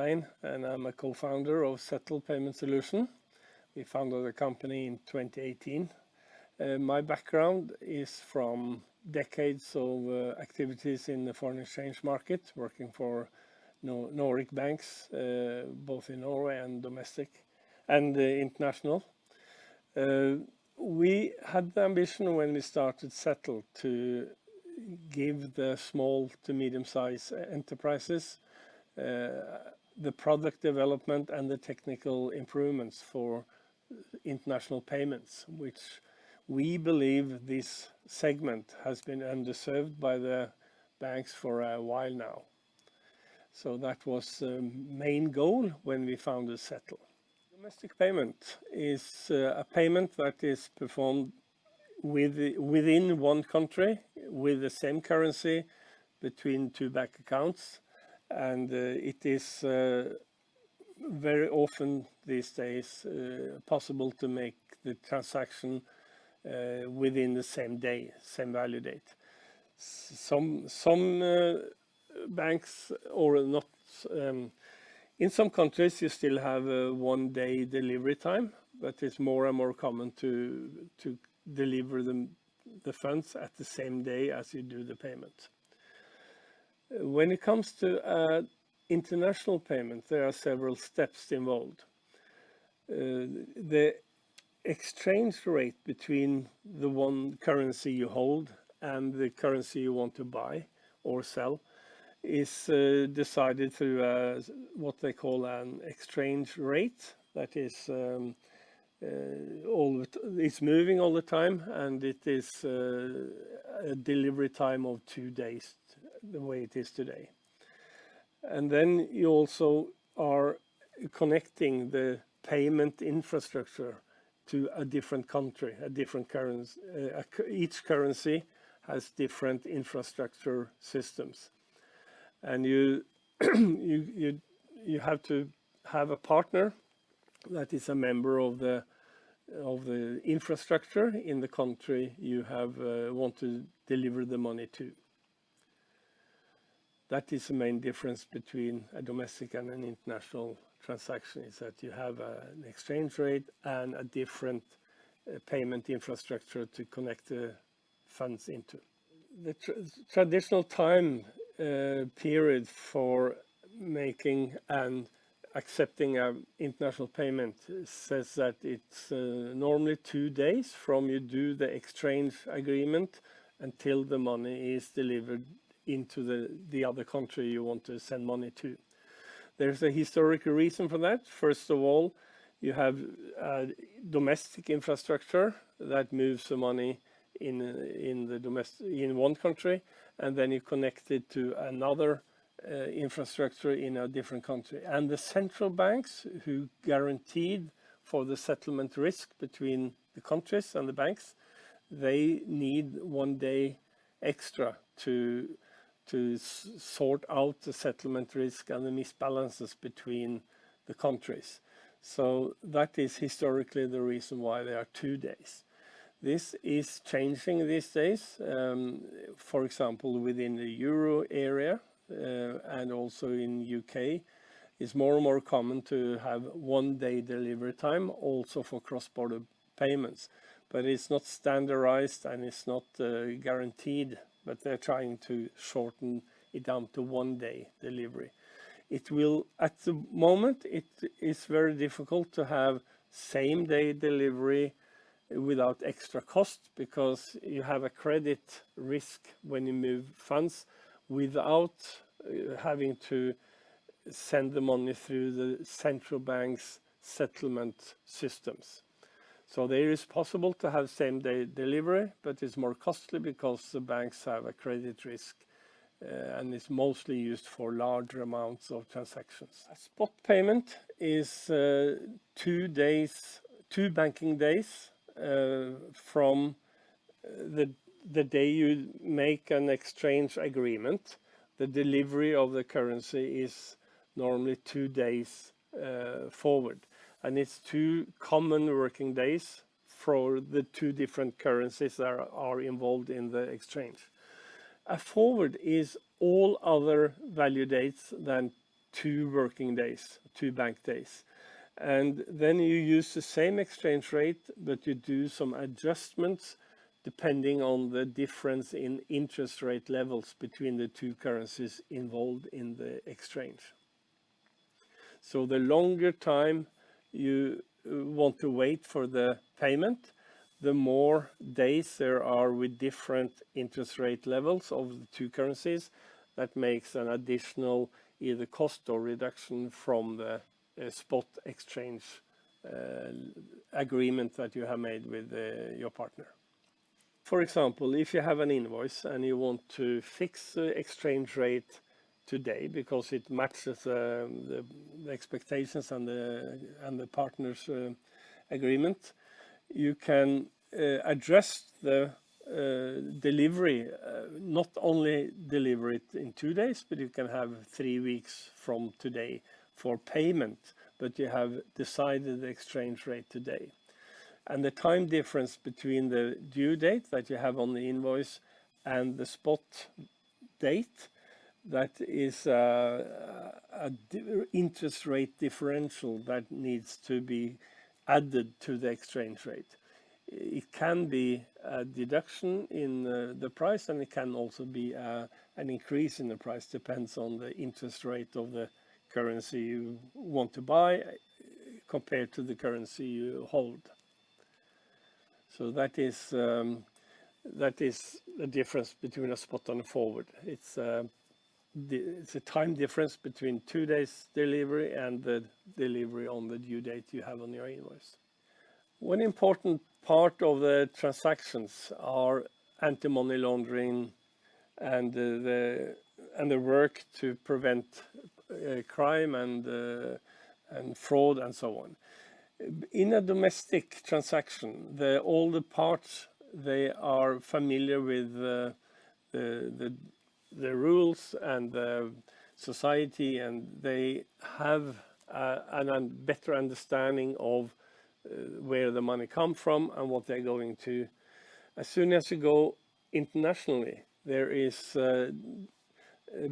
Stein, and I'm a co-founder of ZTL Payment Solution. We founded the company in 2018. My background is from decades of activities in the foreign exchange market, working for Nordic banks, both in Norway and domestic and international. We had the ambition when we started ZTL to give the small to medium-sized enterprises the product development and the technical improvements for international payments, which we believe this segment has been underserved by the banks for a while now. So that was the main goal when we founded ZTL. Domestic payment is a payment that is performed within one country with the same currency between two bank accounts, and it is very often these days possible to make the transaction within the same day, same value date. Some banks, or not, in some countries you still have a 1 day delivery time, but it's more and more common to deliver the funds at the same day as you do the payment. When it comes to international payment, there are several steps involved. The exchange rate between the one currency you hold and the currency you want to buy or sell is decided through what they call an exchange rate. That is it's moving all the time, and it is a delivery time of 2 days, the way it is today. And then you also are connecting the payment infrastructure to a different country, a different currency. Each currency has different infrastructure systems, and you have to have a partner that is a member of the infrastructure in the country you have want to deliver the money to. That is the main difference between a domestic and an international transaction, is that you have an exchange rate and a different payment infrastructure to connect the funds into. The traditional time period for making and accepting an international payment says that it's normally 2 days from you do the exchange agreement until the money is delivered into the other country you want to send money to. There's a historical reason for that. First of all, you have a domestic infrastructure that moves the money in one country, and then you connect it to another infrastructure in a different country. And the central banks, who guaranteed for the settlement risk between the countries and the banks, they need 1 day extra to sort out the settlement risk and the misbalances between the countries. So that is historically the reason why there are 2 days. This is changing these days. For example, within the Euro area and also in UK, it's more and more common to have 1 day delivery time also for cross-border payments. But it's not standardized and it's not guaranteed, but they're trying to shorten it down to 1 day delivery. It will, at the moment, it is very difficult to have same day delivery without extra cost, because you have a credit risk when you move funds without having to send the money through the central bank's settlement systems. So there is possible to have same day delivery, but it's more costly because the banks have a credit risk and it's mostly used for larger amounts of transactions. A spot payment is 2 days, 2 banking days from the day you make an exchange agreement. The delivery of the currency is normally 2 days forward, and it's 2 common working days for the 2 different currencies that are involved in the exchange. A forward is all other value dates than 2 working days, 2 bank days. And then you use the same exchange rate, but you do some adjustments depending on the difference in interest rate levels between the 2 currencies involved in the exchange. So the longer time you want to wait for the payment, the more days there are with different interest rate levels of the 2 currencies. That makes an additional either cost or reduction from the spot exchange agreement that you have made with your partner. For example, if you have an invoice and you want to fix the exchange rate today because it matches the expectations and the partner's agreement, you can adjust the delivery, not only deliver it in 2 days, but you can have 3 weeks from today for payment, but you have decided the exchange rate today. And the time difference between the due date that you have on the invoice and the spot date, that is interest rate differential that needs to be added to the exchange rate. It can be a deduction in the price, and it can also be an increase in the price, depends on the interest rate of the currency you want to buy compared to the currency you hold. So that is the difference between a spot and a forward. It's a time difference between 2 days delivery and the delivery on the due date you have on your invoice. One important part of the transactions are anti-money laundering and the work to prevent crime and fraud and so on. In a domestic transaction, all the parts, they are familiar with the rules and the society, and they have a better understanding of where the money comes from and what they're going to. As soon as you go internationally, there is a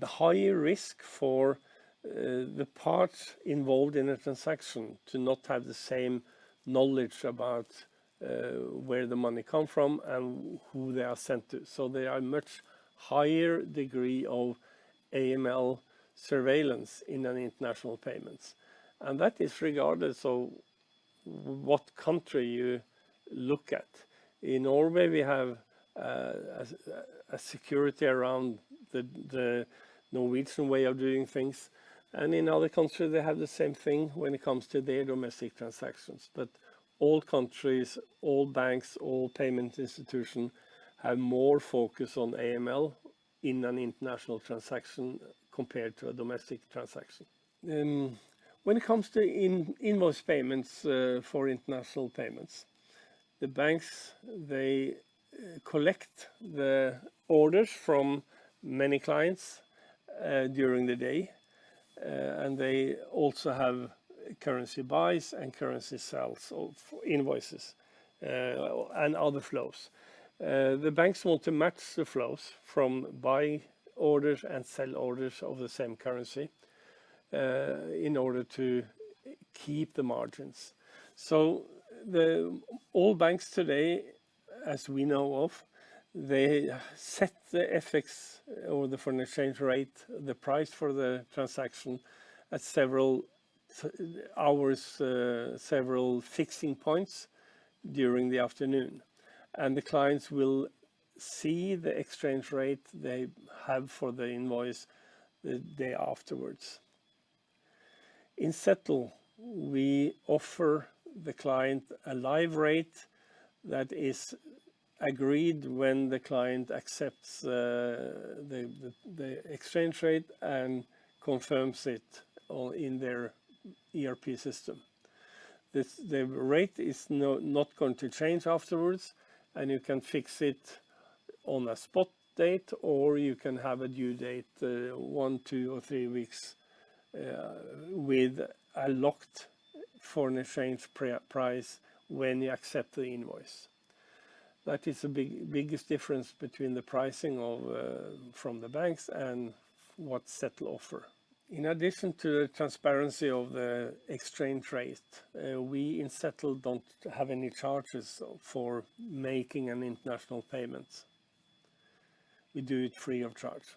higher risk for the parts involved in a transaction to not have the same knowledge about where the money comes from and who they are sent to. So there are much higher degree of AML surveillance in an international payments. And that is regardless of what country you look at. In Norway, we have a security around the Norwegian way of doing things. And in other countries, they have the same thing when it comes to their domestic transactions. But all countries, all banks, all payment institutions have more focus on AML in an international transaction compared to a domestic transaction. When it comes to invoice payments for international payments, the banks, they collect the orders from many clients during the day. And they also have currency buys and currency sells of invoices and other flows. The banks want to match the flows from buy orders and sell orders of the same currency in order to keep the margins. So all banks today, as we know of, they set the FX or the foreign exchange rate, the price for the transaction at several hours, several fixing points during the afternoon. And the clients will see the exchange rate they have for the invoice the day afterwards. In ZTL, we offer the client a live rate that is agreed when the client accepts the exchange rate and confirms it in their ERP system. The rate is not going to change afterwards, and you can fix it on a spot date, or you can have a due date 1, 2, or 3 weeks with a locked foreign exchange price when you accept the invoice. That is the biggest difference between the pricing of from the banks and what ZTL offer. In addition to the transparency of the exchange rate, we in ZTL don't have any charges for making an international payment. We do it free of charge.